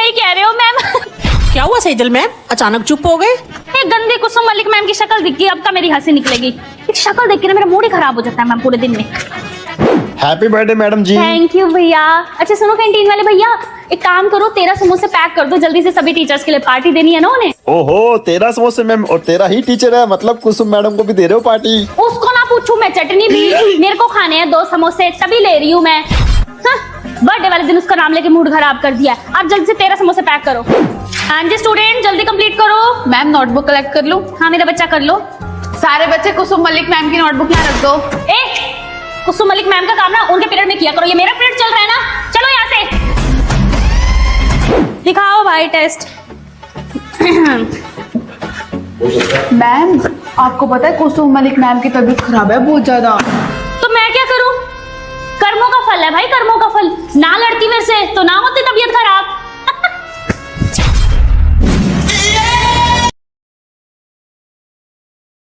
सही कह रहे हो मैम। क्या हुआ सेजल मैम, अचानक चुप हो गए? ये गंदी कुसुम मलिक मैम की शक्ल दिख गई, अब का मेरी हंसी निकलेगी। एक शक्ल देख के ना मेरा मूड ही खराब हो जाता है मैम पूरे दिन में। Happy birthday madam ji. Thank you भैया। अच्छा सुनो कैंटीन वाले भैया, एक काम करो 13 समोसे पैक कर दो जल्दी से, सभी टीचर्स के लिए पार्टी देनी है ना उन्हें। ओहो 13 समोसे मैम, और 13 ही टीचर है, मतलब कुसुम मैडम को भी दे रहे हो पार्टी? उसको ना पूछूं मैं, चटनी भी मेरे को खाने हैं 2 समोसे, तभी ले रही हूँ मैं। बर्थडे वाले दिन उसका नाम लेके मूड खराब कर दिया। आप जल्दी से 13 समोसे पैक करो। हाँ जी स्टूडेंट जल्दी कंप्लीट करो। मैम नोटबुक कलेक्ट कर लूं? हाँ मेरा बच्चा कर लो। सारे बच्चे कुसुम मलिक मैम की नोटबुक यहाँ रख दो। कुसुम मलिक मैम का काम ना उनके पीरियड में किया करो, ये मेरा पीरियड चल रहा है ना। चलो यहाँ से दिखाओ भाई टेस्ट। मैम आपको पता है कुसुम मलिक मैम की तबीयत खराब है बहुत ज्यादा। तो मैं क्या करूं? कर्मों का फल है भाई, कर्मों का फल। ना लड़ती मेरे से तो ना होता